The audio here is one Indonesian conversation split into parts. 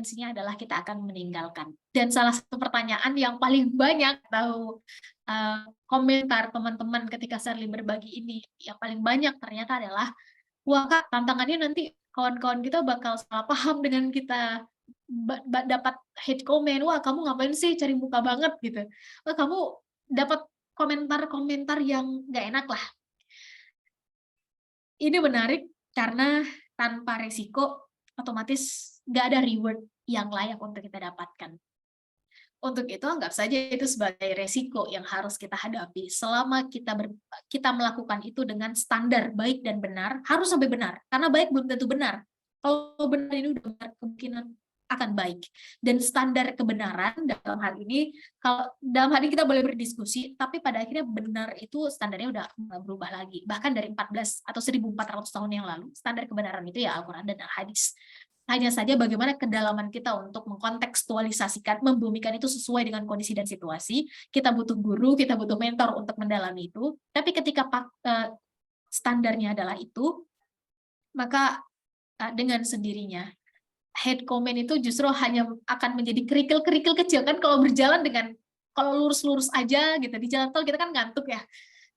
konsekuensinya adalah kita akan meninggalkan. Dan salah satu pertanyaan yang paling banyak tahu komentar teman-teman ketika Sherly berbagi ini, yang paling banyak ternyata adalah, wah Kak, tantangannya nanti kawan-kawan kita bakal salah paham dengan kita, dapat hate comment, wah kamu ngapain sih cari muka banget gitu, wah kamu dapat komentar-komentar yang nggak enak lah. Ini menarik karena tanpa resiko otomatis nggak ada reward yang layak untuk kita dapatkan. Untuk itu anggap saja itu sebagai resiko yang harus kita hadapi. Selama kita melakukan itu dengan standar baik dan benar, harus sampai benar. Karena baik belum tentu benar. Kalau benar ini udah benar, kemungkinan akan baik. Dan standar kebenaran dalam hal ini, kita boleh berdiskusi, tapi pada akhirnya benar itu standarnya udah berubah lagi. Bahkan dari 14 atau 1400 tahun yang lalu, standar kebenaran itu ya Al-Quran dan Al-Hadis. Hanya saja bagaimana kedalaman kita untuk mengkontekstualisasikan, membumikan itu sesuai dengan kondisi dan situasi. Kita butuh guru, kita butuh mentor untuk mendalami itu. Tapi ketika standarnya adalah itu, maka dengan sendirinya hate comment itu justru hanya akan menjadi kerikil-kerikil kecil kan. Kalau lurus-lurus aja gitu di jalan tol kita kan ngantuk ya.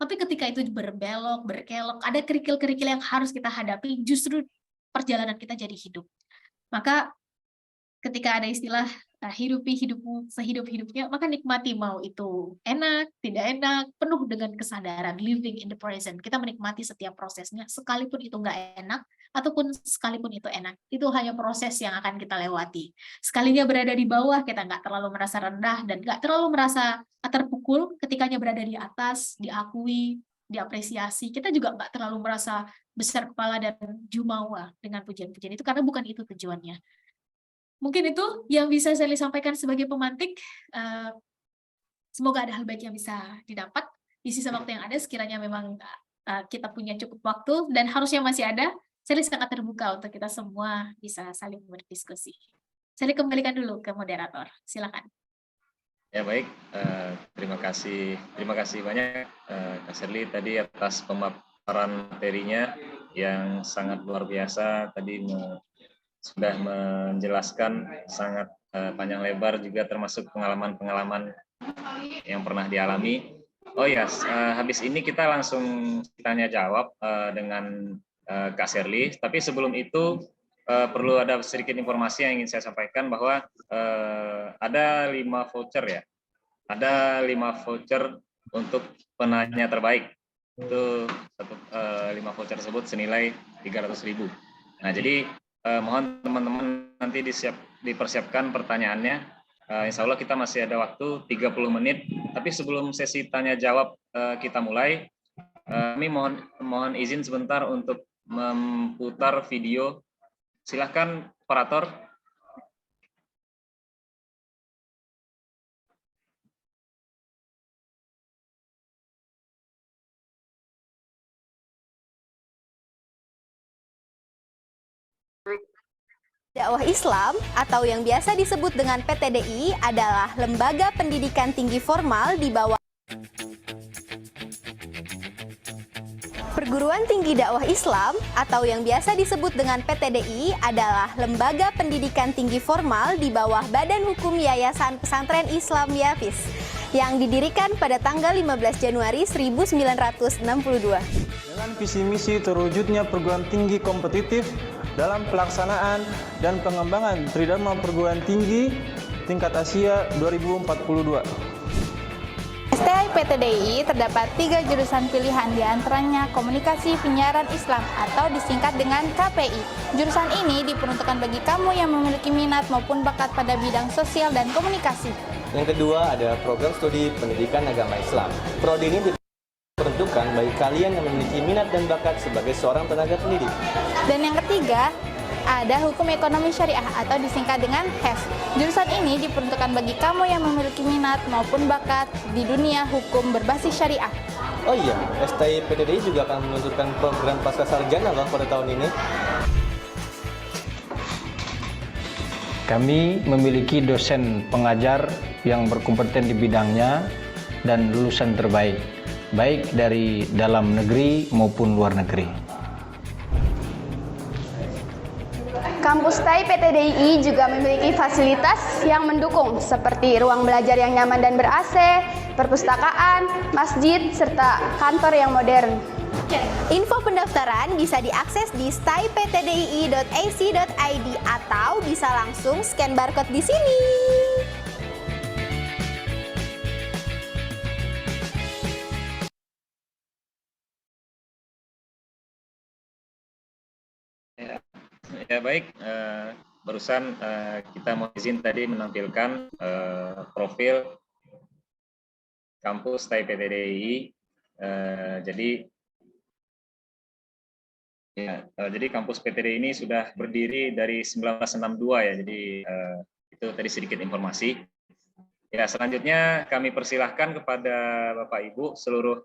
Tapi ketika itu berbelok, berkelok, ada kerikil-kerikil yang harus kita hadapi, justru perjalanan kita jadi hidup. Maka ketika ada istilah hidupi hidupmu sehidup-hidupnya, maka nikmati, mau itu enak, tidak enak, penuh dengan kesadaran, living in the present. Kita menikmati setiap prosesnya, sekalipun itu nggak enak, ataupun sekalipun itu enak. Itu hanya proses yang akan kita lewati. Sekalinya berada di bawah, kita nggak terlalu merasa rendah, dan nggak terlalu merasa terpukul. Ketikanya berada di atas, diakui, diapresiasi, kita juga nggak terlalu merasa besar kepala dan jumawa dengan pujian-pujian itu, karena bukan itu tujuannya. Mungkin itu yang bisa saya sampaikan sebagai pemantik. Semoga ada hal baik yang bisa didapat di sisa waktu yang ada. Sekiranya memang kita punya cukup waktu dan harusnya masih ada, saya sangat terbuka untuk kita semua bisa saling berdiskusi. Saya kembalikan dulu ke moderator. Silakan. Ya baik, terima kasih banyak Kak Sherly tadi atas pemaparan materinya yang sangat luar biasa. Tadi sudah menjelaskan sangat panjang lebar, juga termasuk pengalaman-pengalaman yang pernah dialami. Oh ya, habis ini kita langsung tanya jawab dengan Kak Sherly. Tapi sebelum itu perlu ada sedikit informasi yang ingin saya sampaikan, bahwa ada 5 voucher ya. Ada 5 voucher untuk penanya terbaik. Itu 5 voucher tersebut senilai 300.000. Nah, jadi mohon teman-teman nanti dipersiapkan pertanyaannya. Insya Allah kita masih ada waktu 30 menit. Tapi sebelum sesi tanya jawab kita mulai, kami mohon izin sebentar untuk memutar video. Silakan operator. Dakwah Islam atau yang biasa disebut dengan PTDI adalah lembaga pendidikan tinggi formal di bawah Perguruan Tinggi Dakwah Islam atau yang biasa disebut dengan PTDI adalah lembaga pendidikan tinggi formal di bawah Badan Hukum Yayasan Pesantren Islam Yafis yang didirikan pada tanggal 15 Januari 1962. Dengan visi misi terwujudnya perguruan tinggi kompetitif dalam pelaksanaan dan pengembangan Tridharma Perguruan Tinggi tingkat Asia 2042. STI PTDI terdapat 3 jurusan pilihan, diantaranya Komunikasi Penyiaran Islam atau disingkat dengan KPI. Jurusan ini diperuntukkan bagi kamu yang memiliki minat maupun bakat pada bidang sosial dan komunikasi. Yang kedua ada program studi pendidikan agama Islam. Prodi ini diperuntukkan bagi kalian yang memiliki minat dan bakat sebagai seorang tenaga pendidik. Dan yang ketiga ada Hukum Ekonomi Syariah atau disingkat dengan HES. Jurusan ini diperuntukkan bagi kamu yang memiliki minat maupun bakat di dunia hukum berbasis syariah. Oh iya, STI PTDI juga akan meluncurkan program pascasarjana loh pada tahun ini. Kami memiliki dosen pengajar yang berkompeten di bidangnya dan lulusan terbaik, baik dari dalam negeri maupun luar negeri. Kampus TAI PTDI juga memiliki fasilitas yang mendukung seperti ruang belajar yang nyaman dan ber-AC, perpustakaan, masjid, serta kantor yang modern. Info pendaftaran bisa diakses di staiptdii.ac.id atau bisa langsung scan barcode di sini. Ya baik, barusan kita mau izin tadi menampilkan profil kampus TAI PTDI. Jadi kampus PTDI ini sudah berdiri dari 1962 ya. Jadi itu tadi sedikit informasi. Ya, selanjutnya kami persilahkan kepada Bapak Ibu seluruh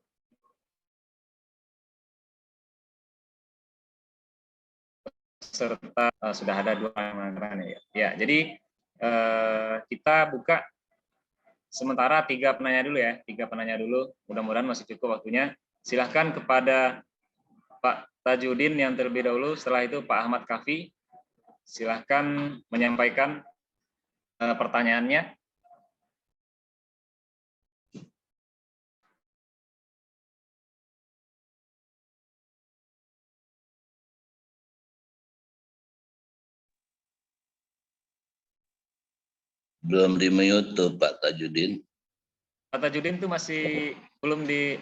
serta sudah ada 2 anggaran ya. Ya, jadi kita buka sementara 3 penanya dulu ya, 3 penanya dulu. Mudah-mudahan masih cukup waktunya. Silahkan kepada Pak Tajudin yang terlebih dahulu, setelah itu Pak Ahmad Kafi. Silahkan menyampaikan pertanyaannya. Belum di-mute tuh Pak Tajudin. Pak Tajudin itu masih belum di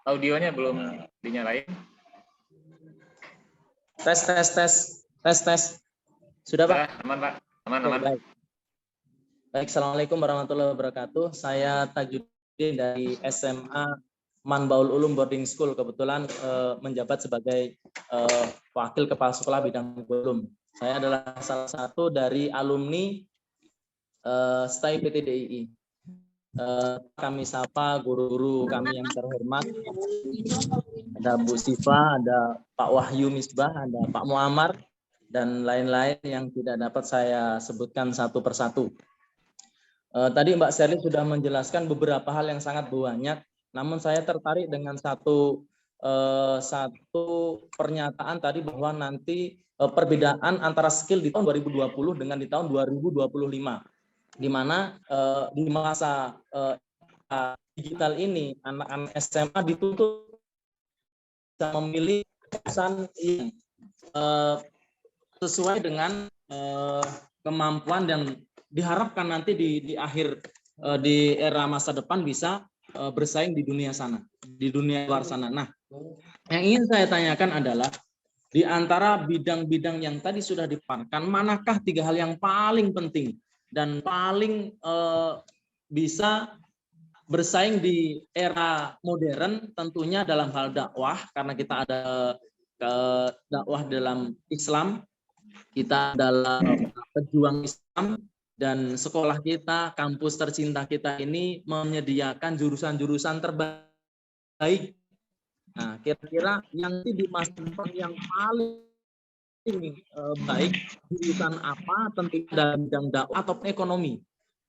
audionya belum dinyalain. Tes. Sudah Pak? Aman Pak, aman. Baik. Assalamualaikum warahmatullahi wabarakatuh. Saya Tajudin dari SMA Manbaul Ulum Boarding School. Kebetulan menjabat sebagai wakil kepala sekolah bidang ulum. Saya adalah salah satu dari alumni STAI PTDI. Kami sapa guru-guru kami yang terhormat. Ada Bu Siva, ada Pak Wahyu Misbah, ada Pak Muammar, dan lain-lain yang tidak dapat saya sebutkan satu persatu. Tadi Mbak Sherly sudah menjelaskan beberapa hal yang sangat banyak, namun saya tertarik dengan satu pernyataan tadi bahwa nanti perbedaan antara skill di tahun 2020 dengan di tahun 2025. Di mana di masa digital ini anak-anak SMA dituntut bisa memilih jurusan yang sesuai dengan kemampuan dan diharapkan nanti di akhir di era masa depan bisa bersaing di dunia sana, di dunia luar sana. Nah, yang ingin saya tanyakan adalah di antara bidang-bidang yang tadi sudah dipaparkan, manakah 3 hal yang paling penting dan paling bisa bersaing di era modern, tentunya dalam hal dakwah, karena kita ada dakwah dalam Islam, kita adalah pejuang Islam, dan sekolah kita, kampus tercinta kita ini menyediakan jurusan-jurusan terbaik. Nah, kira-kira yang di masa depan yang paling baik jurusan apa, tentu dalam bidang dakwah ataupun ekonomi,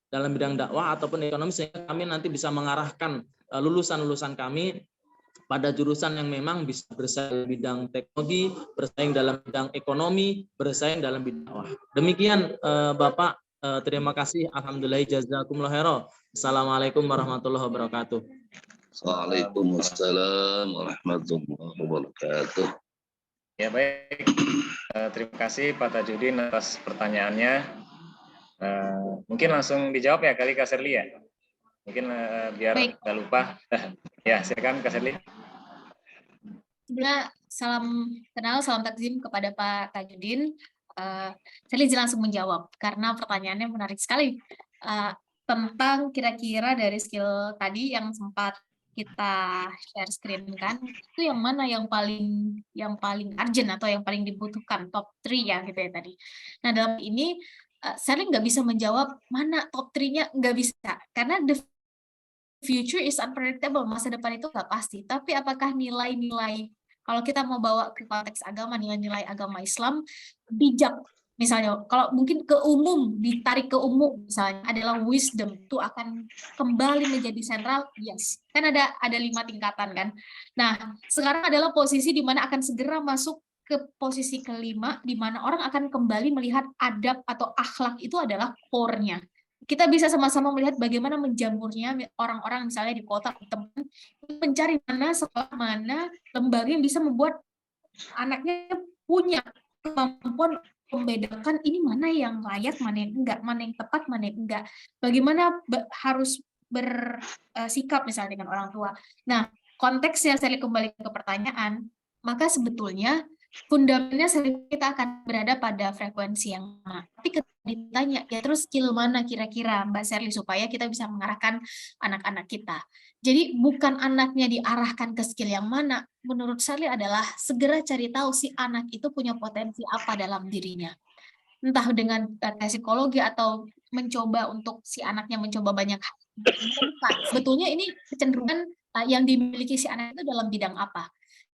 dalam bidang dakwah ataupun ekonomi, sehingga kami nanti bisa mengarahkan lulusan-lulusan kami pada jurusan yang memang bisa bersaing dalam bidang teknologi, bersaing dalam bidang ekonomi, bersaing dalam bidang dakwah. Demikian Bapak, terima kasih. Alhamdulillah, jazakumullah khairan. Assalamualaikum warahmatullahi wabarakatuh. Waalaikumsalam warahmatullahi wabarakatuh. Ya baik, terima kasih Pak Tajudin atas pertanyaannya. Mungkin langsung dijawab ya kali Kak Sherly ya. Mungkin biar nggak lupa. Ya silakan Kak Sherly. Sebelumnya salam kenal, salam takzim kepada Pak Tajudin. Sherly langsung menjawab karena pertanyaannya menarik sekali tentang kira-kira dari skill tadi yang sempat kita share screen kan, itu yang mana yang paling urgent atau yang paling dibutuhkan, top 3 ya gitu ya tadi. Nah dalam ini Sherly nggak bisa menjawab mana top 3-nya, nggak bisa, karena the future is unpredictable, masa depan itu nggak pasti. Tapi apakah nilai-nilai, kalau kita mau bawa ke konteks agama, nilai-nilai agama Islam bijak, misalnya kalau mungkin ke umum, ditarik ke umum misalnya adalah wisdom, itu akan kembali menjadi sentral. Yes, kan ada 5 tingkatan kan. Nah sekarang adalah posisi di mana akan segera masuk ke posisi kelima, di mana orang akan kembali melihat adab atau akhlak itu adalah core-nya. Kita bisa sama-sama melihat bagaimana menjamurnya orang-orang misalnya di kota, teman, mencari mana sekolah, mana lembaga yang bisa membuat anaknya punya kemampuan membedakan ini mana yang layak, mana yang enggak, mana yang tepat, mana yang enggak. Bagaimana harus bersikap misalnya dengan orang tua. Nah, konteksnya saya kembali ke pertanyaan, maka sebetulnya fundamennya kita akan berada pada frekuensi yang mana. Tapi ketika ditanya, ya terus skill mana kira-kira Mbak Sherly supaya kita bisa mengarahkan anak-anak kita. Jadi bukan anaknya diarahkan ke skill yang mana, menurut Sherly adalah segera cari tahu si anak itu punya potensi apa dalam dirinya. Entah dengan tes psikologi atau mencoba untuk si anaknya mencoba banyak hal. Sebetulnya ini kecenderungan yang dimiliki si anak itu dalam bidang apa.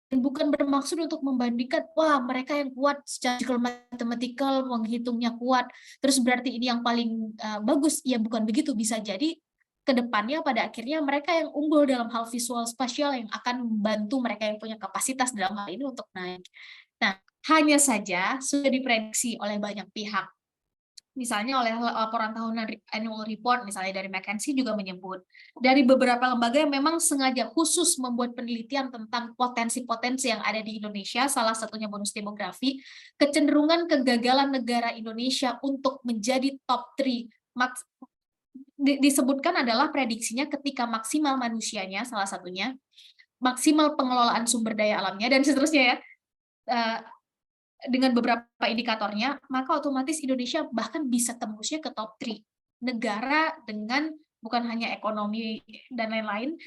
Dan bukan bermaksud untuk membandingkan, wah mereka yang kuat secara matematikal, menghitungnya kuat, terus berarti ini yang paling bagus. Ya bukan begitu, bisa jadi ke depannya pada akhirnya mereka yang unggul dalam hal visual spasial yang akan membantu mereka yang punya kapasitas dalam hal ini untuk naik. Nah, hanya saja sudah diprediksi oleh banyak pihak. Misalnya oleh laporan tahunan annual report misalnya dari McKinsey juga menyebut dari beberapa lembaga yang memang sengaja khusus membuat penelitian tentang potensi-potensi yang ada di Indonesia, salah satunya bonus demografi, kecenderungan kegagalan negara Indonesia untuk menjadi top 3 disebutkan adalah prediksinya ketika maksimal manusianya, salah satunya, maksimal pengelolaan sumber daya alamnya, dan seterusnya ya, dengan beberapa indikatornya, maka otomatis Indonesia bahkan bisa tembusnya ke top 3 negara dengan bukan hanya ekonomi dan lain-lain,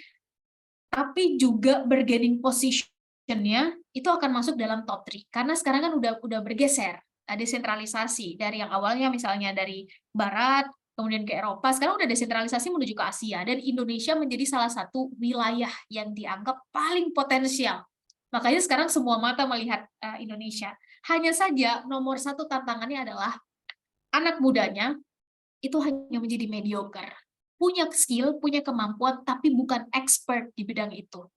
tapi juga bargaining position-nya itu akan masuk dalam top 3. Karena sekarang kan udah bergeser, desentralisasi dari yang awalnya misalnya dari Barat, kemudian ke Eropa, sekarang udah desentralisasi menuju ke Asia, dan Indonesia menjadi salah satu wilayah yang dianggap paling potensial. Makanya sekarang semua mata melihat Indonesia. Hanya saja nomor satu tantangannya adalah anak mudanya itu hanya menjadi mediocre. Punya skill, punya kemampuan, tapi bukan expert di bidang itu.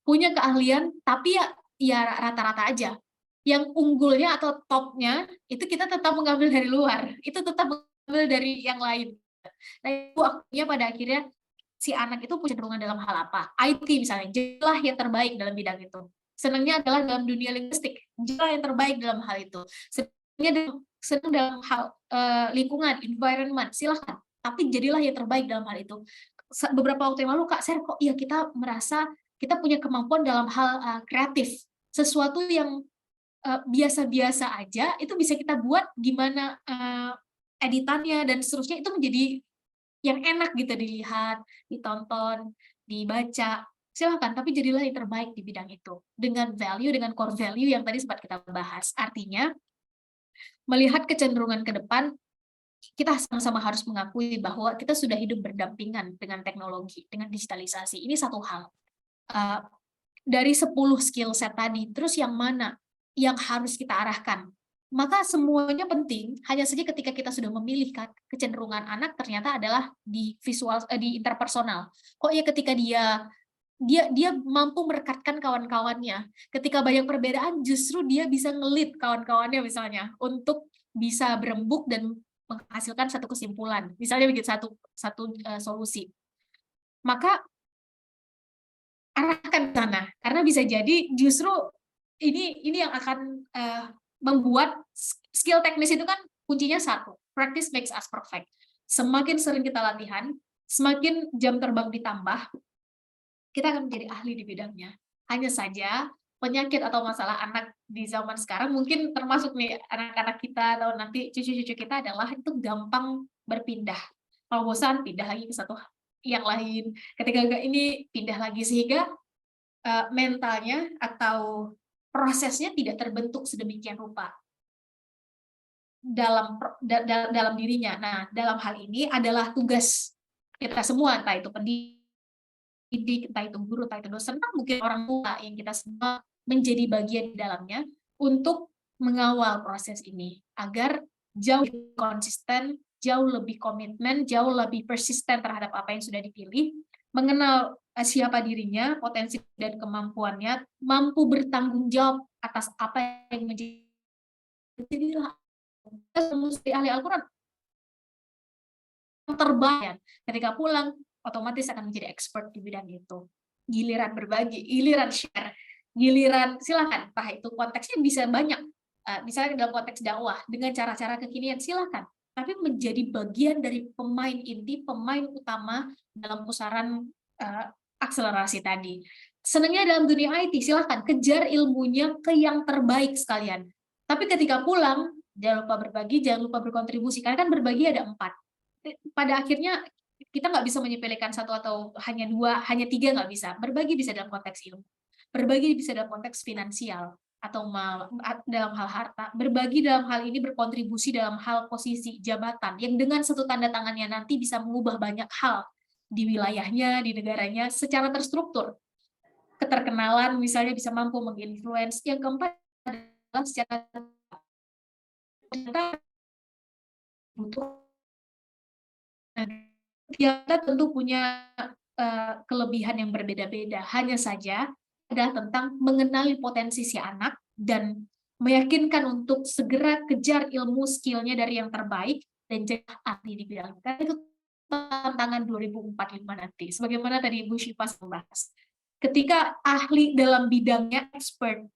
Punya keahlian, tapi ya rata-rata aja. Yang unggulnya atau topnya, itu kita tetap mengambil dari luar. Itu tetap mengambil dari yang lain. Nah, itu akhirnya pada akhirnya si anak itu punya kecenderungan dalam hal apa? IT misalnya, jadilah yang terbaik dalam bidang itu. Senangnya adalah dalam dunia linguistik, jadilah yang terbaik dalam hal itu. Senang dalam hal lingkungan, environment, silahkan. Tapi jadilah yang terbaik dalam hal itu. Beberapa waktu yang lalu, Kak Ser, kok ya kita merasa kita punya kemampuan dalam hal kreatif. Sesuatu yang biasa-biasa aja, itu bisa kita buat gimana editannya, dan seterusnya, itu menjadi yang enak gitu dilihat, ditonton, dibaca. Silahkan, tapi jadilah yang terbaik di bidang itu. Dengan value, dengan core value yang tadi sempat kita bahas. Artinya, melihat kecenderungan ke depan, kita sama-sama harus mengakui bahwa kita sudah hidup berdampingan dengan teknologi, dengan digitalisasi. Ini satu hal. Dari 10 skill set tadi, terus yang mana yang harus kita arahkan? Maka semuanya penting, hanya saja ketika kita sudah memilih kecenderungan anak ternyata adalah di visual, di interpersonal. Kok ya ketika dia mampu merekatkan kawan-kawannya. Ketika banyak perbedaan, justru dia bisa ngelit kawan-kawannya misalnya untuk bisa berembuk dan menghasilkan satu kesimpulan. Misalnya begitu satu solusi. Maka arahkan ke sana, karena bisa jadi justru ini yang akan membuat skill teknis itu kan kuncinya satu, practice makes us perfect. Semakin sering kita latihan, semakin jam terbang ditambah, kita akan menjadi ahli di bidangnya. Hanya saja penyakit atau masalah anak di zaman sekarang mungkin termasuk nih anak-anak kita atau nanti cucu-cucu kita adalah itu gampang berpindah. Kalau bosan pindah lagi ke satu yang lain. Ketika enggak ini pindah lagi, sehingga mentalnya atau prosesnya tidak terbentuk sedemikian rupa dalam dirinya. Nah, dalam hal ini adalah tugas kita semua, entah itu pendidik, entah itu guru, entah itu dosen, entah mungkin orang tua, yang kita semua menjadi bagian di dalamnya untuk mengawal proses ini agar jauh lebih konsisten, jauh lebih komitmen, jauh lebih persisten terhadap apa yang sudah dipilih, mengenal siapa dirinya, potensi dan kemampuannya, mampu bertanggung jawab atas apa yang menjadi ahli Al-Quran terbaik. Ketika pulang, otomatis akan menjadi expert di bidang itu. Giliran berbagi, giliran share, giliran silakan. Itu konteksnya bisa banyak. Misalnya dalam konteks dakwah, dengan cara-cara kekinian silakan. Tapi menjadi bagian dari pemain inti, pemain utama dalam pusaran akselerasi tadi. Senangnya dalam dunia IT, silahkan kejar ilmunya ke yang terbaik sekalian. Tapi ketika pulang, jangan lupa berbagi, jangan lupa berkontribusi. Karena kan berbagi ada 4. Pada akhirnya kita nggak bisa menyepelekan 1 atau hanya 2, hanya 3 nggak bisa. Berbagi bisa dalam konteks ilmu. Berbagi bisa dalam konteks finansial atau dalam hal harta. Berbagi dalam hal ini berkontribusi dalam hal posisi jabatan yang dengan satu tanda tangannya nanti bisa mengubah banyak hal di wilayahnya, di negaranya secara terstruktur. Keterkenalan misalnya bisa mampu menginfluence. Yang keempat adalah secara kita tentu punya kelebihan yang berbeda-beda. Hanya saja adalah tentang mengenali potensi si anak dan meyakinkan untuk segera kejar ilmu skillnya dari yang terbaik dan jadi ahli di bidang itu. Tantangan 2045 nanti. Sebagaimana tadi Ibu Syifa membahas. Ketika ahli dalam bidangnya expert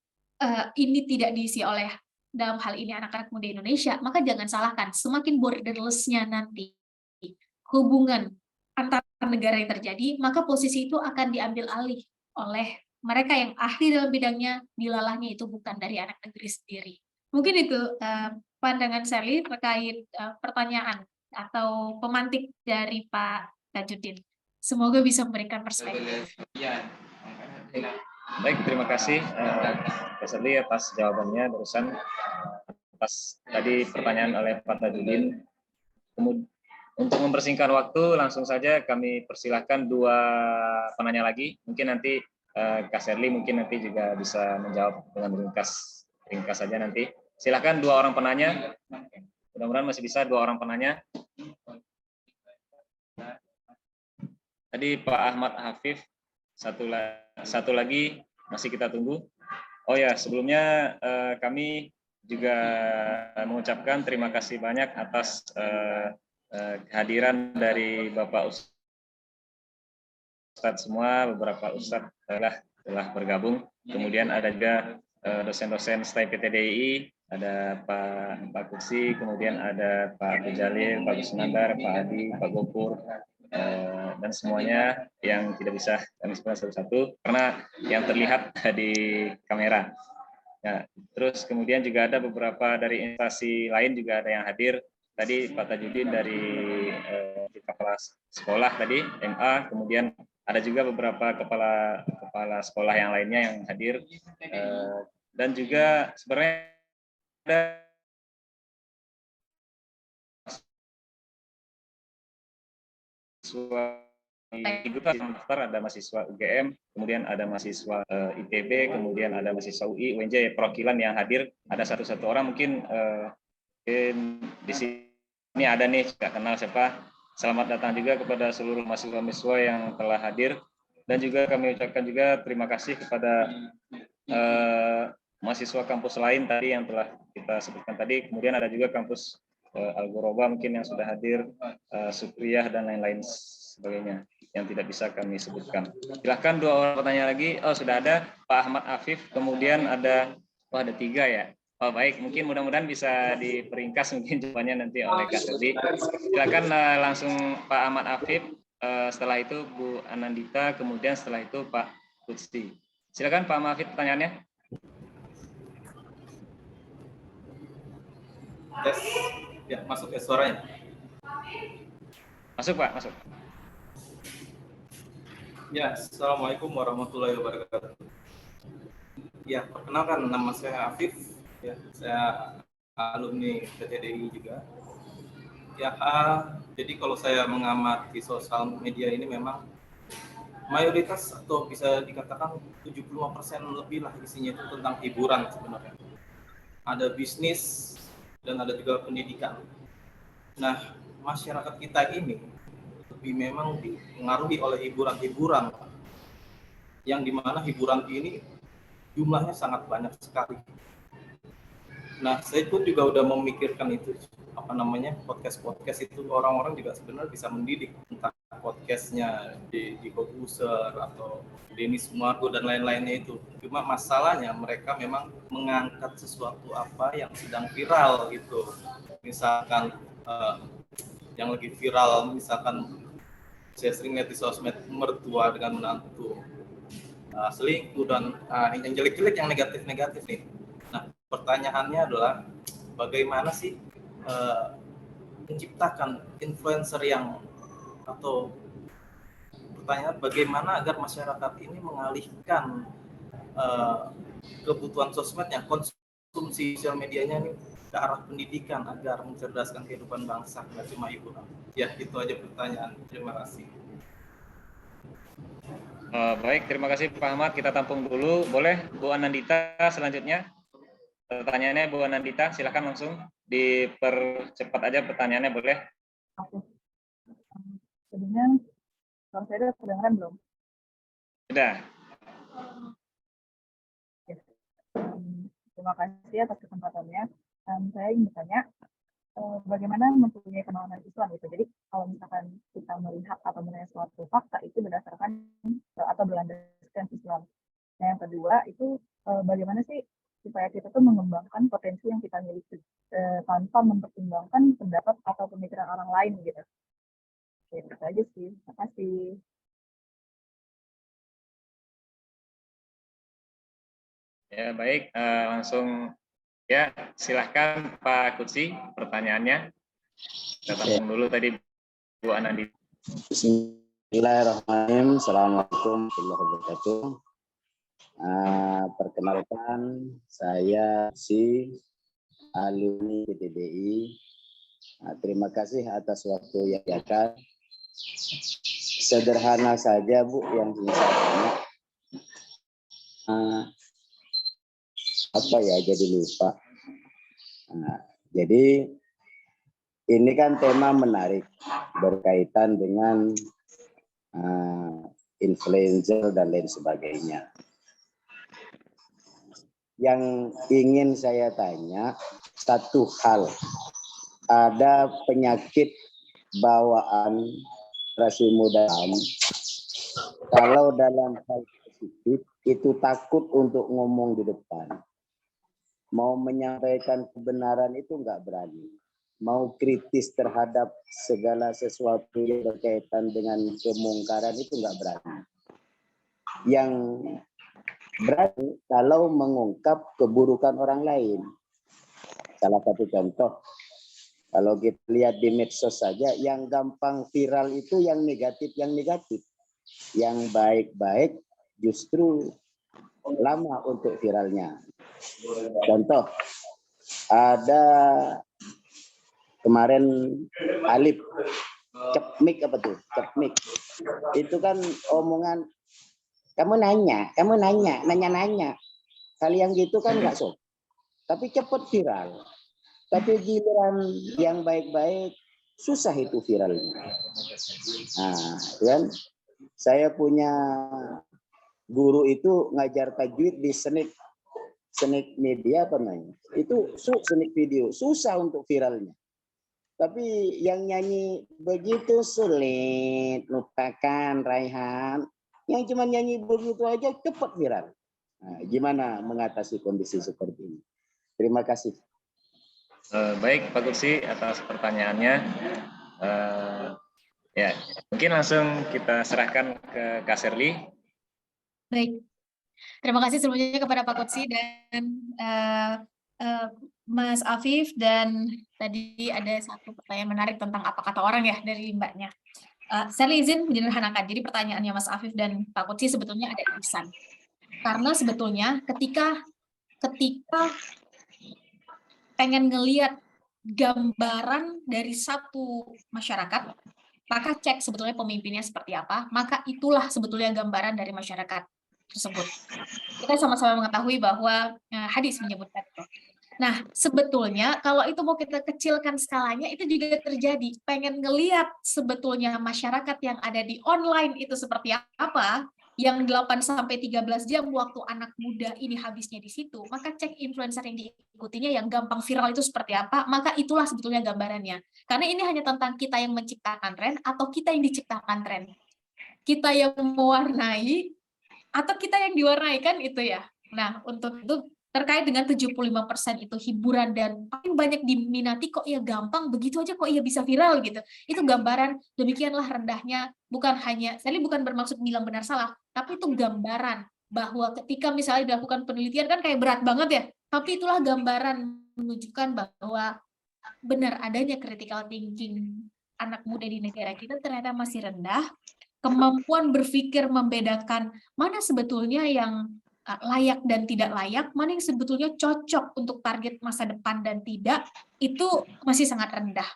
ini tidak diisi oleh dalam hal ini anak-anak muda Indonesia, maka jangan salahkan, semakin borderless-nya nanti hubungan antar negara yang terjadi, maka posisi itu akan diambil alih oleh mereka yang ahli dalam bidangnya, dilalahnya itu bukan dari anak negeri sendiri. Mungkin itu pandangan Sally terkait pertanyaan atau pemantik dari Pak Tajudin. Semoga bisa memberikan perspektif. Baik, terima kasih Pak Sally atas jawabannya barusan atas tadi pertanyaan oleh Pak Tajudin. Kemudian untuk mempersingkat waktu, langsung saja kami persilahkan 2 penanya lagi. Mungkin nanti Kak Sherly mungkin nanti juga bisa menjawab dengan ringkas saja nanti. Silakan 2 orang penanya. Mudah-mudahan masih bisa 2 orang penanya. Tadi Pak Ahmad Hafif, satu lagi masih kita tunggu. Oh ya, sebelumnya kami juga mengucapkan terima kasih banyak atas kehadiran dari Bapak Ustadz semua, beberapa Ustadz telah bergabung. Kemudian ada juga dosen-dosen STAI PTDI, ada Pak Kuksi, kemudian ada Pak Abdul Jalil, Pak Gusnandar, Pak Adi, Pak Gopur, dan semuanya yang tidak bisa kami sebutkan satu-satu karena yang terlihat di kamera. Ya, terus kemudian juga ada beberapa dari instansi lain juga ada yang hadir. Tadi Pak Tajudin dari kepala sekolah tadi MA, kemudian ada juga beberapa kepala sekolah yang lainnya yang hadir, dan juga sebenarnya ada ada mahasiswa UGM, kemudian ada mahasiswa ITB, kemudian ada mahasiswa UI, UNJ, perwakilan yang hadir. Ada satu orang mungkin di sini ada nih, nggak kenal siapa. Selamat datang juga kepada seluruh mahasiswa-mahasiswa yang telah hadir, dan juga kami ucapkan juga terima kasih kepada mahasiswa kampus lain tadi yang telah kita sebutkan tadi. Kemudian ada juga kampus Al-Ghuraba mungkin yang sudah hadir, Sukriyah dan lain-lain sebagainya yang tidak bisa kami sebutkan. Silahkan 2 orang bertanya lagi. Oh, sudah ada Pak Ahmad Afif, kemudian ada ada 3 ya. Oh, baik, mungkin mudah-mudahan bisa diperingkas mungkin jawabannya nanti oleh Kak Sherly. Silakan langsung Pak Ahmad Afif, setelah itu Bu Anandita, kemudian setelah itu Pak Kutsi. Silakan Pak Ahmad Afif pertanyaannya. Tes, ya masuk ke suaranya. Masuk Pak, masuk. Ya, Assalamualaikum warahmatullahi wabarakatuh. Ya, perkenalkan nama saya Afif. Ya, saya alumni PTDI juga. Ya, jadi kalau saya mengamati sosial media ini memang mayoritas atau bisa dikatakan 75% lebih lah isinya itu tentang hiburan sebenarnya. Ada bisnis dan ada juga pendidikan. Nah, masyarakat kita ini lebih memang dipengaruhi oleh hiburan-hiburan yang dimana hiburan ini jumlahnya sangat banyak sekali. Nah, saya pun juga udah memikirkan itu, podcast itu orang-orang juga sebenarnya bisa mendidik, entah podcastnya di Kobuser atau Denny Sumargo dan lain-lainnya itu. Cuma masalahnya mereka memang mengangkat sesuatu apa yang sedang viral gitu. Misalkan yang lagi viral, misalkan saya sering lihat di sosmed mertua dengan menantu selingkuh dan yang jelek-jelek, yang negatif-negatif nih. Nah, pertanyaannya adalah bagaimana sih menciptakan influencer atau pertanyaan bagaimana agar masyarakat ini mengalihkan kebutuhan sosmednya, konsumsi sosial medianya ini ke arah pendidikan agar mencerdaskan kehidupan bangsa, nggak cuma hiburan. Ya, itu aja pertanyaan. Terima kasih. Baik, terima kasih Pak Ahmad. Kita tampung dulu. Boleh Bu Anandita selanjutnya? Pertanyaannya Bu Anandita, silakan langsung dipercepat aja pertanyaannya, boleh? Jadinya, kalau saya udah kedengeran belum? Sudah. Ya. Terima kasih atas kesempatannya. Saya ingin bertanya, bagaimana mempunyai pemahaman Islam gitu. Jadi kalau misalkan kita melihat atau menilai suatu fakta itu berdasarkan atau berlandaskan Islam. Nah, yang kedua itu bagaimana sih supaya kita tuh mengembangkan potensi yang kita miliki tanpa mempertimbangkan pendapat atau pemikiran orang lain gitu. Oke, itu aja sih. Terima kasih. Ya, baik. Langsung ya, silahkan Pak Kutsi pertanyaannya. Kita tampung dulu tadi Bu Anandi. Bismillahirrahmanirrahim. Assalamualaikum warahmatullahi wabarakatuh. Perkenalkan, saya alumni PTDI. Terima kasih atas waktu yang diberikan. Sederhana saja Bu yang ingin saya tanya. Apa ya, jadi lupa. Jadi ini kan tema menarik berkaitan dengan influencer dan lain sebagainya. Yang ingin saya tanya satu hal, ada penyakit bawaan generasi muda kalau dalam hal positif itu takut untuk ngomong di depan. Mau menyampaikan kebenaran itu nggak berani. Mau kritis terhadap segala sesuatu yang berkaitan dengan kemungkaran itu nggak berani. Yang berani kalau mengungkap keburukan orang lain. Salah satu contoh, kalau kita lihat di medsos saja, yang gampang viral itu yang negatif. Yang baik-baik justru lama untuk viralnya. Contoh, ada kemarin Alif cepmik apa tuh? Cepmik. Itu kan omongan kamu nanya. Hal yang gitu kan nggak sok. Tapi cepat viral. Tapi giliran yang baik-baik susah itu viralnya. Nah, kan saya punya guru itu ngajar tajwid di Senik media apa namanya? Itu Senik video, susah untuk viralnya. Tapi yang nyanyi begitu sulit, lupakan Raihan. Yang cuma nyanyi begitu aja cepat viral. Nah, gimana mengatasi kondisi seperti ini? Terima kasih. Baik Pak Kursi atas pertanyaannya. Ya, mungkin langsung kita serahkan ke Kak Sherly. Baik, terima kasih sebelumnya kepada Pak Kutsi dan Mas Afif, dan tadi ada satu pertanyaan menarik tentang apa kata orang ya dari Mbaknya. Saya izin menyederhanakan, jadi pertanyaannya Mas Afif dan Pak Kutsi sebetulnya ada irisan. Karena sebetulnya ketika pengen ngelihat gambaran dari satu masyarakat, maka cek sebetulnya pemimpinnya seperti apa, maka itulah sebetulnya gambaran dari masyarakat tersebut. Kita sama-sama mengetahui bahwa hadis menyebutkan itu. Nah, sebetulnya kalau itu mau kita kecilkan skalanya, itu juga terjadi. Pengen ngelihat sebetulnya masyarakat yang ada di online itu seperti apa, yang 8-13 jam waktu anak muda ini habisnya di situ, maka cek influencer yang diikutinya yang gampang viral itu seperti apa, maka itulah sebetulnya gambarannya. Karena ini hanya tentang kita yang menciptakan tren atau kita yang diciptakan tren. Kita yang mewarnai atau kita yang diwarnai, kan itu ya. Nah, untuk itu terkait dengan 75% itu hiburan dan paling banyak diminati, kok ya gampang begitu aja kok ya bisa viral gitu. Itu gambaran demikianlah rendahnya, bukan hanya, saya bukan bermaksud bilang benar salah, tapi itu gambaran bahwa ketika misalnya dilakukan penelitian kan kayak berat banget ya, tapi itulah gambaran menunjukkan bahwa benar adanya critical thinking anak muda di negara kita ternyata masih rendah, kemampuan berpikir membedakan mana sebetulnya yang layak dan tidak layak, mana yang sebetulnya cocok untuk target masa depan dan tidak, itu masih sangat rendah.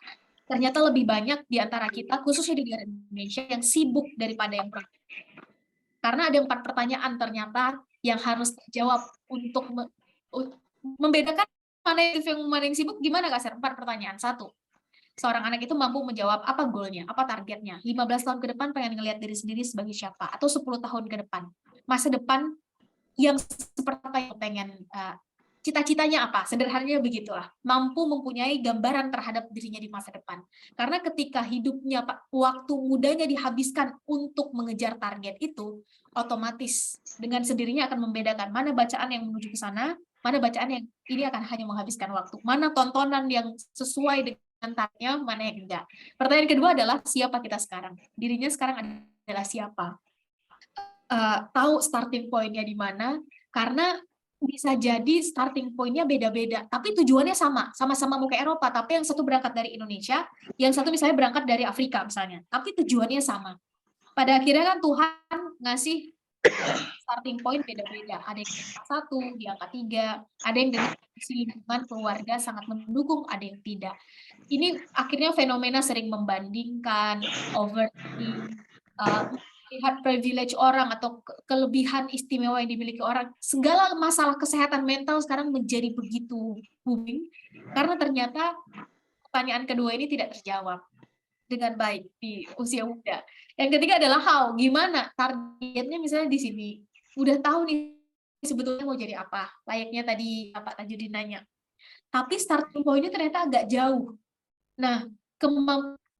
Ternyata lebih banyak di antara kita, khususnya di negara Indonesia, yang sibuk daripada yang produktif. Karena ada 4 pertanyaan ternyata yang harus dijawab untuk membedakan mana yang sibuk, gimana Kak Ser? 4 pertanyaan. 1. Seorang anak itu mampu menjawab apa goalnya, apa targetnya. 15 tahun ke depan pengen ngelihat diri sendiri sebagai siapa, atau 10 tahun ke depan. Masa depan yang seperti apa yang pengen, cita-citanya apa, sederhananya begitulah. Mampu mempunyai gambaran terhadap dirinya di masa depan. Karena ketika hidupnya, waktu mudanya dihabiskan untuk mengejar target itu, otomatis dengan sendirinya akan membedakan mana bacaan yang menuju ke sana, mana bacaan yang ini akan hanya menghabiskan waktu, mana tontonan yang sesuai dengan targetnya, mana yang enggak. Pertanyaan kedua adalah siapa kita sekarang? Dirinya sekarang adalah siapa? Tahu starting point-nya di mana, karena bisa jadi starting point-nya beda-beda, tapi tujuannya sama-sama mau ke Eropa, tapi yang satu berangkat dari Indonesia, yang satu misalnya berangkat dari Afrika misalnya, tapi tujuannya sama. Pada akhirnya kan Tuhan ngasih starting point beda-beda, ada yang di angka 1, di angka 3, ada yang dari lingkungan keluarga sangat mendukung, ada yang tidak. Ini akhirnya fenomena sering membandingkan, overthinking, lihat privilege orang atau kelebihan istimewa yang dimiliki orang, segala masalah kesehatan mental sekarang menjadi begitu booming, karena ternyata pertanyaan kedua ini tidak terjawab dengan baik di usia muda. Yang ketiga adalah how, gimana targetnya misalnya di sini, udah tahu nih sebetulnya mau jadi apa, layaknya tadi Pak Tajudin nanya, tapi starting point-nya ternyata agak jauh. Nah,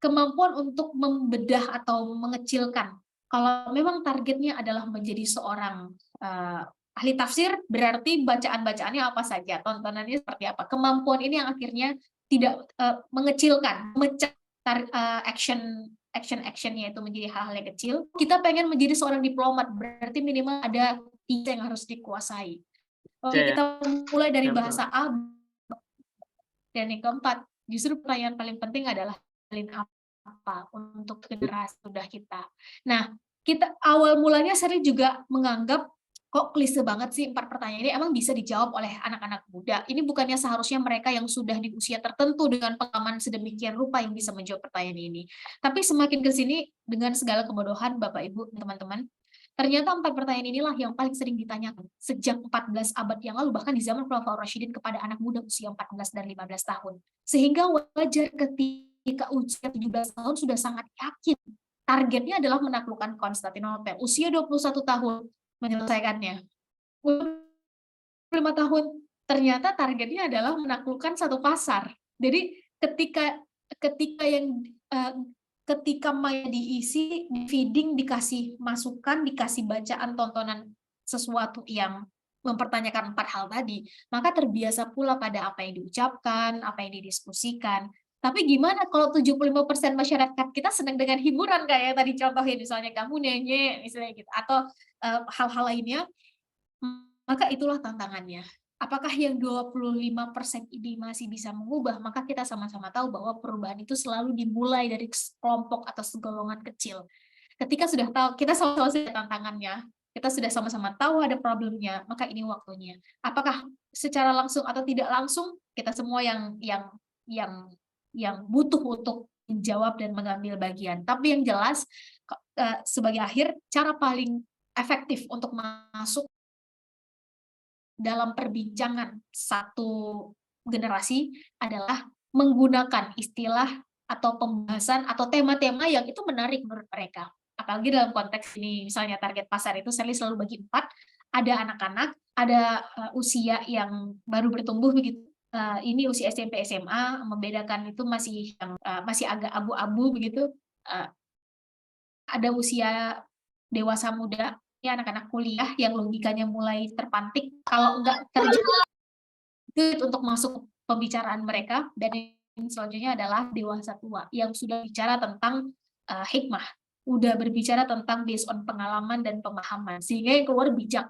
kemampuan untuk membedah atau mengecilkan, kalau memang targetnya adalah menjadi seorang ahli tafsir, berarti bacaan-bacaannya apa saja, tontonannya seperti apa. Kemampuan ini yang akhirnya tidak mengecilkan, memecah action-nya itu menjadi hal-hal yang kecil. Kita pengen menjadi seorang diplomat, berarti minimal ada 3 yang harus dikuasai. Kita mulai dari bahasa A, dan yang keempat, justru pertanyaan paling penting adalah apa untuk generasi muda kita. Nah, kita awal mulanya sering juga menganggap kok klise banget sih 4 pertanyaan ini, emang bisa dijawab oleh anak-anak muda. Ini bukannya seharusnya mereka yang sudah di usia tertentu dengan pengalaman sedemikian rupa yang bisa menjawab pertanyaan ini. Tapi semakin ke sini dengan segala kebodohan Bapak Ibu teman-teman, ternyata 4 pertanyaan inilah yang paling sering ditanyakan sejak 14 abad yang lalu, bahkan di zaman Khulafaur Rasyidin kepada anak muda usia 14 dan 15 tahun. Sehingga wajar ketika usia 17 tahun sudah sangat yakin targetnya adalah menaklukkan Konstantinopel. Usia 21 tahun menyelesaikannya. 5 tahun ternyata targetnya adalah menaklukkan satu pasar. Jadi ketika maya diisi, di feeding, dikasih masukan, dikasih bacaan, tontonan sesuatu yang mempertanyakan 4 hal tadi, maka terbiasa pula pada apa yang diucapkan, apa yang didiskusikan. Tapi gimana kalau 75% masyarakat kita senang dengan hiburan kayak tadi contohnya, misalnya kamu nyanyi, misalnya gitu, atau hal-hal lainnya, maka itulah tantangannya. Apakah yang 25% ini masih bisa mengubah? Maka kita sama-sama tahu bahwa perubahan itu selalu dimulai dari kelompok atau segolongan kecil. Ketika sudah tahu, kita sama-sama sudah tantangannya, kita sudah sama-sama tahu ada problemnya, maka ini waktunya. Apakah secara langsung atau tidak langsung, kita semua yang butuh untuk menjawab dan mengambil bagian. Tapi yang jelas, sebagai akhir, cara paling efektif untuk masuk dalam perbincangan satu generasi adalah menggunakan istilah atau pembahasan atau tema-tema yang itu menarik menurut mereka. apalagi dalam konteks ini, misalnya target pasar itu Sally selalu bagi 4, ada anak-anak, ada usia yang baru bertumbuh begitu. Ini usia SMP SMA, membedakan itu masih masih agak abu-abu begitu. Ada usia dewasa muda, ya anak-anak kuliah yang logikanya mulai terpantik kalau enggak terjadi itu untuk masuk pembicaraan mereka. Dan yang selanjutnya adalah dewasa tua yang sudah bicara tentang hikmah, udah berbicara tentang based on pengalaman dan pemahaman, sehingga yang keluar bijak.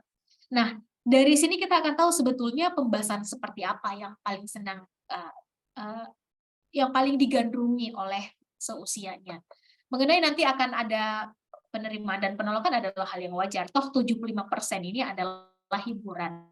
Nah, dari sini kita akan tahu sebetulnya pembahasan seperti apa yang paling senang, yang paling digandrungi oleh seusianya. Mengenai nanti akan ada penerimaan dan penolakan adalah hal yang wajar. Toh 75% ini adalah hiburan.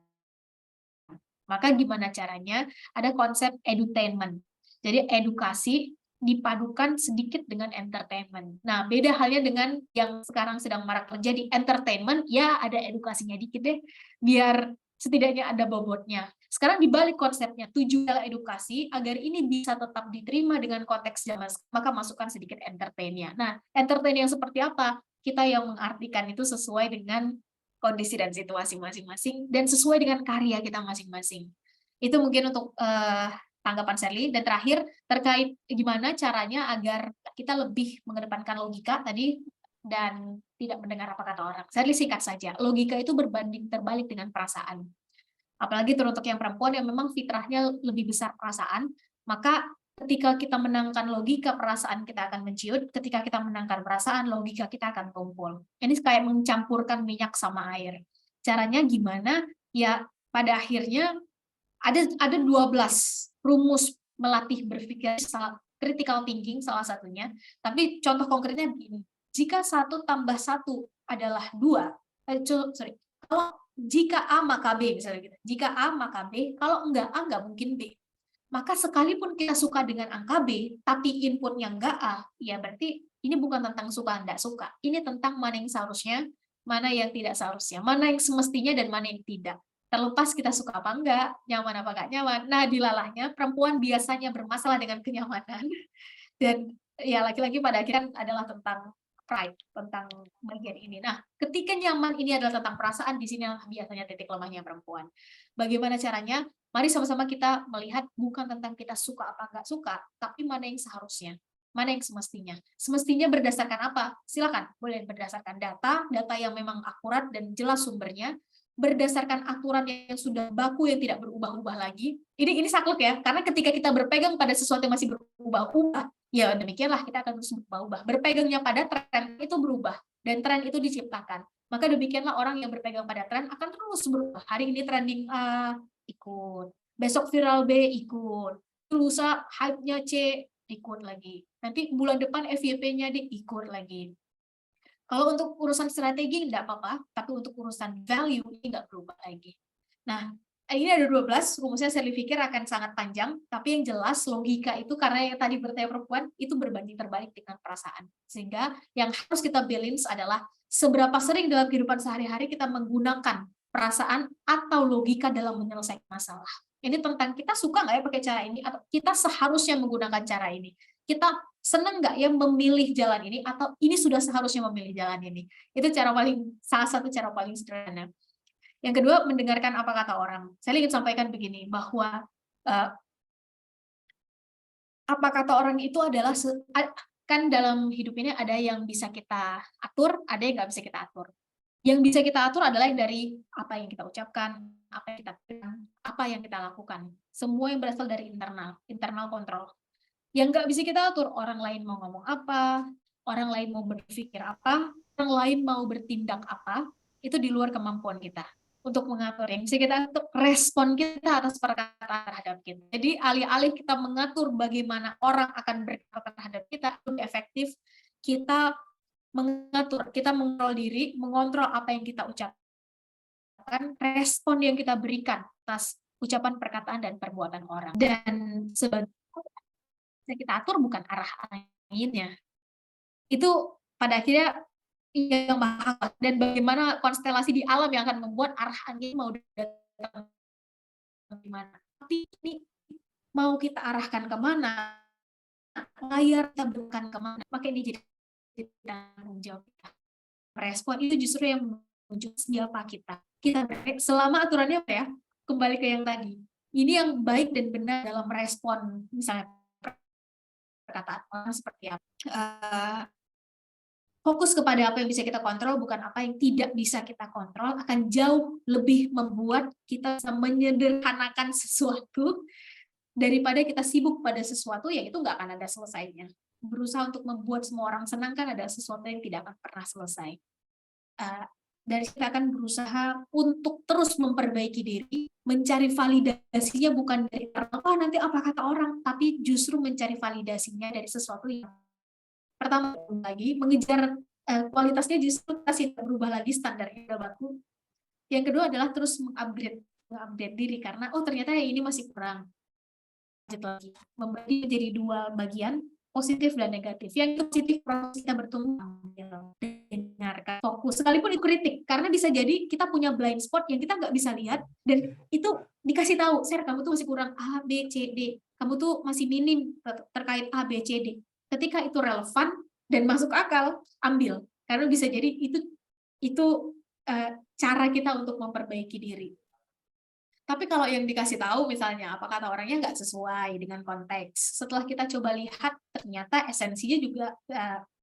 Maka gimana caranya? Ada konsep edutainment. Jadi edukasi dipadukan sedikit dengan entertainment. Nah, beda halnya dengan yang sekarang sedang marak terjadi. Entertainment, ya ada edukasinya dikit deh, biar setidaknya ada bobotnya. Sekarang dibalik konsepnya, tujuan adalah edukasi, agar ini bisa tetap diterima dengan konteks zaman, maka masukkan sedikit entertain-nya. Nah, entertain yang seperti apa? Kita yang mengartikan itu sesuai dengan kondisi dan situasi masing-masing, dan sesuai dengan karya kita masing-masing. Itu mungkin untuk tanggapan Sally. Dan terakhir, terkait gimana caranya agar kita lebih mengedepankan logika tadi, dan tidak mendengar apa kata orang. Sally singkat saja, logika itu berbanding terbalik dengan perasaan. Apalagi teruntuk yang perempuan yang memang fitrahnya lebih besar perasaan, maka ketika kita menangkan logika, perasaan kita akan menciut. Ketika kita menangkan perasaan, logika kita akan tumpul. Ini kayak mencampurkan minyak sama air. Caranya gimana? Ya, pada akhirnya ada 12 rumus melatih berpikir, critical thinking salah satunya. Tapi contoh konkretnya begini. Jika 1 tambah 1 adalah 2, kalau jika A maka B, misalnya gitu. Jika A maka B, kalau enggak A enggak mungkin B. Maka sekalipun kita suka dengan angka B, tapi inputnya enggak A, ya berarti ini bukan tentang suka enggak suka. Ini tentang mana yang seharusnya, mana yang tidak seharusnya, mana yang semestinya dan mana yang tidak. Terlepas kita suka apa enggak, nyaman apa enggak nyaman. Nah, dilalahnya perempuan biasanya bermasalah dengan kenyamanan. Dan ya laki-laki pada akhirnya adalah tentang pride, tentang bagian ini. Nah, ketika nyaman ini adalah tentang perasaan, di sini biasanya titik lemahnya perempuan. Bagaimana caranya? Mari sama-sama kita melihat bukan tentang kita suka apa enggak suka, tapi mana yang seharusnya, mana yang semestinya. Semestinya berdasarkan apa? Silakan, boleh berdasarkan data yang memang akurat dan jelas sumbernya, berdasarkan aturan yang sudah baku yang tidak berubah-ubah lagi. Ini saklek ya, karena ketika kita berpegang pada sesuatu yang masih berubah-ubah, ya demikianlah kita akan terus berubah-ubah. Berpegangnya pada tren itu berubah, dan tren itu diciptakan. Maka demikianlah orang yang berpegang pada tren akan terus berubah. Hari ini trending A, ikut. Besok viral B, ikut. Lusa hype-nya C, ikut lagi. Nanti bulan depan FYP-nya D, ikut lagi. Kalau untuk urusan strategi enggak apa-apa, tapi untuk urusan value ini enggak berubah lagi. Nah, ini ada 12, rumusnya saya pikir akan sangat panjang, tapi yang jelas logika itu karena yang tadi bertanya perempuan, itu berbanding terbalik dengan perasaan. Sehingga yang harus kita balance adalah seberapa sering dalam kehidupan sehari-hari kita menggunakan perasaan atau logika dalam menyelesaikan masalah. Ini tentang kita suka nggak ya pakai cara ini, atau kita seharusnya menggunakan cara ini. Kita senang nggak ya memilih jalan ini, atau ini sudah seharusnya memilih jalan ini. Itu salah satu cara paling sederhana. Yang kedua, mendengarkan apa kata orang. Saya ingin sampaikan begini, bahwa apa kata orang itu adalah, kan dalam hidup ini ada yang bisa kita atur, ada yang nggak bisa kita atur. Yang bisa kita atur adalah yang dari apa yang kita ucapkan, apa yang kita pikirkan, apa yang kita lakukan. Semua yang berasal dari internal kontrol. Yang nggak bisa kita atur, orang lain mau ngomong apa, orang lain mau berpikir apa, orang lain mau bertindak apa, itu di luar kemampuan kita untuk mengatur. Yang bisa kita atur respon kita atas perkataan terhadap kita. Jadi alih-alih kita mengatur bagaimana orang akan berkata terhadap kita, lebih efektif kita mengatur, kita mengontrol diri, mengontrol apa yang kita ucapkan, respon yang kita berikan atas ucapan, perkataan, dan perbuatan orang. Dan sebagai yang kita atur bukan arah anginnya. Itu pada akhirnya yang mahal, dan bagaimana konstelasi di alam yang akan membuat arah angin mau datang kemana. Tapi ini mau kita arahkan kemana, layar kita berikan kemana, maka ini jadi tanggung jawab kita. respon itu justru yang menuju siapa kita. Selama aturannya apa ya? Kembali ke yang tadi. Ini yang baik dan benar dalam respon misalnya perkataan orang seperti apa. Fokus kepada apa yang bisa kita kontrol, bukan apa yang tidak bisa kita kontrol, akan jauh lebih membuat kita bisa menyederhanakan sesuatu daripada kita sibuk pada sesuatu yang itu nggak akan ada selesainya. Berusaha untuk membuat semua orang senang kan ada sesuatu yang tidak akan pernah selesai. Dari kita akan berusaha untuk terus memperbaiki diri, mencari validasinya bukan dari nanti apa kata orang, tapi justru mencari validasinya dari sesuatu yang pertama lagi mengejar kualitasnya justru kasih berubah lagi standarnya udah baku. Yang kedua adalah terus mengupgrade diri karena ternyata yang ini masih kurang. Lanjut lagi membagi menjadi 2 bagian, positif dan negatif. Yang positif proses kita bertumbuh, dengarkan, fokus. Sekalipun itu kritik, karena bisa jadi kita punya blind spot yang kita nggak bisa lihat dan itu dikasih tahu, Ser, kamu tuh masih kurang A, B, C, D. Kamu tuh masih minim terkait A, B, C, D. Ketika itu relevan dan masuk akal, ambil. Karena bisa jadi itu cara kita untuk memperbaiki diri. Tapi kalau yang dikasih tahu misalnya apa kata orangnya nggak sesuai dengan konteks, setelah kita coba lihat ternyata esensinya juga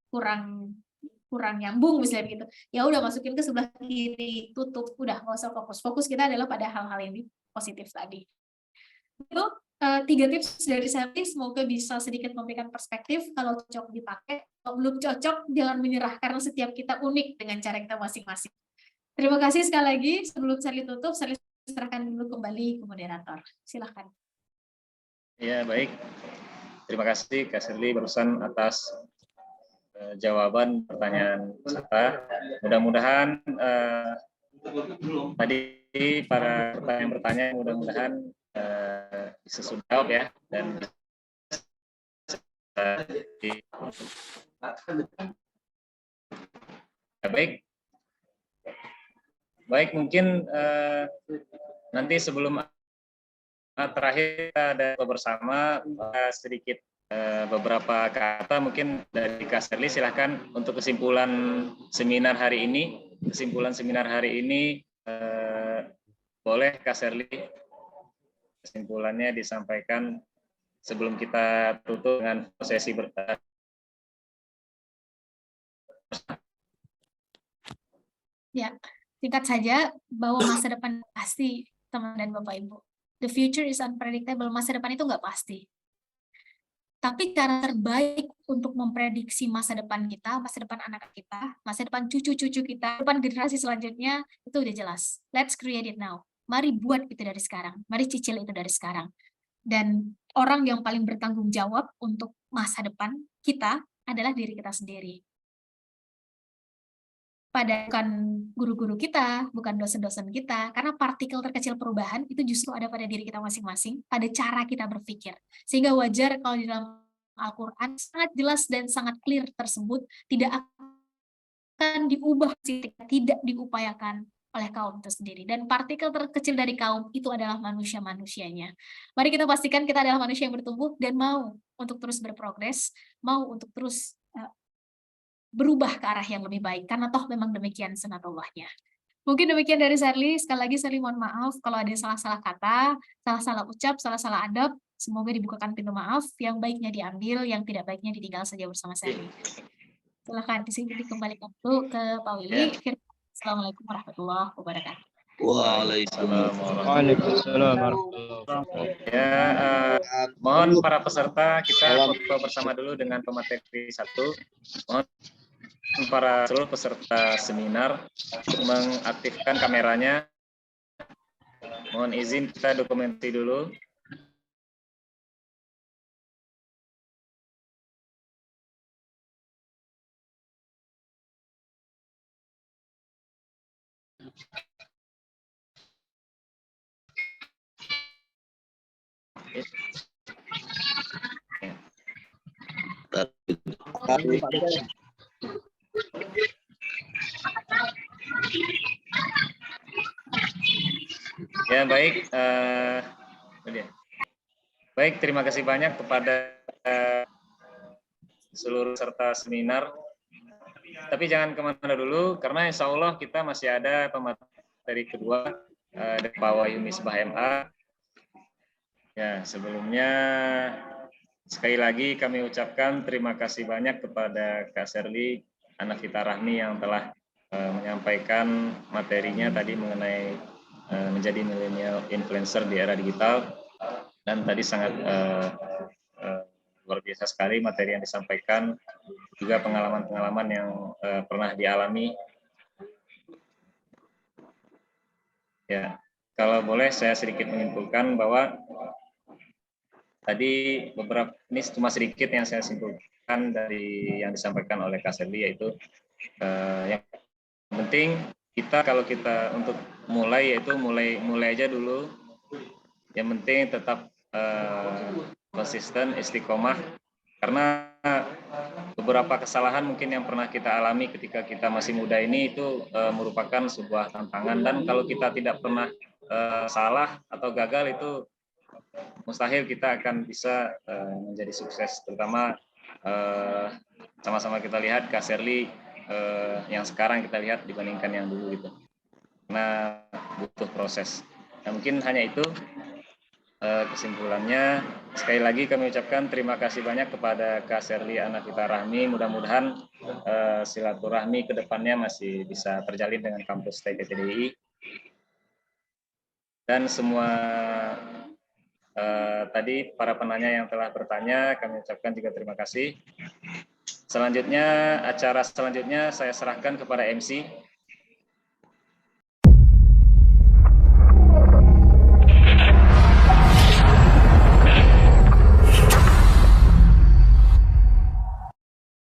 kurang nyambung misalnya gitu. Ya udah masukin ke sebelah kiri, tutup, udah nggak usah fokus. Fokus kita adalah pada hal-hal yang positif tadi. Itu 3 tips dari saya, semoga bisa sedikit memberikan perspektif. Kalau cocok dipakai, kalau belum cocok jangan menyerah karena setiap kita unik dengan cara kita masing-masing. Terima kasih sekali lagi. Sebelum saya tutup, saya serahkan dulu kembali ke moderator. Silakan. Ya, baik. Terima kasih Kak Shirley barusan atas jawaban pertanyaan peserta. Mudah-mudahan tadi para pertanyaan bertanya mudah-mudahan bisa sudah jawab ya dan ya, baik mungkin nanti sebelum terakhir ada bersama sedikit beberapa kata mungkin dari Kak Shirley, silahkan untuk kesimpulan seminar hari ini. Boleh Kak Shirley kesimpulannya disampaikan sebelum kita tutup dengan sesi bertanya. Ya, singkat saja bahwa masa depan pasti, teman dan Bapak Ibu. The future is unpredictable, masa depan itu nggak pasti. Tapi cara terbaik untuk memprediksi masa depan kita, masa depan anak kita, masa depan cucu-cucu kita, depan generasi selanjutnya, itu udah jelas. Let's create it now. Mari buat itu dari sekarang. Mari cicil itu dari sekarang. Dan orang yang paling bertanggung jawab untuk masa depan kita adalah diri kita sendiri. Bukan guru-guru kita, bukan dosen-dosen kita, karena partikel terkecil perubahan itu justru ada pada diri kita masing-masing, pada cara kita berpikir. Sehingga wajar kalau di dalam Al-Quran sangat jelas dan sangat clear tersebut, tidak akan diubah, tidak diupayakan oleh kaum itu sendiri. Dan partikel terkecil dari kaum itu adalah manusia-manusianya. Mari kita pastikan kita adalah manusia yang bertumbuh dan mau untuk terus berprogres, mau untuk terus berubah ke arah yang lebih baik, karena toh memang demikian sunatullahnya. Mungkin demikian dari Shirley. Sekali lagi Shirley mohon maaf kalau ada salah-salah kata, salah-salah ucap, salah-salah adab. Semoga dibukakan pintu maaf, yang baiknya diambil, yang tidak baiknya ditinggal saja bersama Shirley. Silakan di sini dikembalikan dulu ke Pak Willy. Assalamualaikum warahmatullahi wabarakatuh. Waalaikumsalam warahmatullahi wabarakatuh. Ya, mohon para peserta kita foto bersama dulu dengan pemateri 1. Mohon para seluruh peserta seminar mengaktifkan kameranya. Mohon izin kita dokumentasi dulu. Ya, baik. Baik, terima kasih banyak kepada seluruh peserta seminar. tapi jangan kemana dulu, karena insya Allah kita masih ada pemateri kedua dari Pak Wahyu Misbah MA. Ya, sebelumnya sekali lagi kami ucapkan terima kasih banyak kepada Kak Sherly, anak kita Rahmi yang telah menyampaikan materinya tadi mengenai menjadi milenial influencer di era digital, dan tadi sangat luar biasa sekali materi yang disampaikan, juga pengalaman-pengalaman yang pernah dialami. Ya, kalau boleh saya sedikit menyimpulkan bahwa tadi beberapa, ini cuma sedikit yang saya simpulkan dari yang disampaikan oleh Kak Sherly, yaitu yang penting kita kalau kita untuk mulai, yaitu mulai aja dulu. Yang penting tetap konsisten, istiqomah, karena beberapa kesalahan mungkin yang pernah kita alami ketika kita masih muda ini itu merupakan sebuah tantangan, dan kalau kita tidak pernah salah atau gagal itu mustahil kita akan bisa menjadi sukses. Terutama sama-sama kita lihat Kak Sherly yang sekarang kita lihat dibandingkan yang dulu gitu, karena butuh proses. Nah, mungkin hanya itu kesimpulannya. Sekali lagi kami ucapkan terima kasih banyak kepada Kak Sherly, anak kita Rahmi. Mudah-mudahan silaturahmi ke depannya masih bisa terjalin dengan kampus PTDI. Dan semua tadi para penanya yang telah bertanya, kami ucapkan juga terima kasih. Selanjutnya, acara selanjutnya saya serahkan kepada MC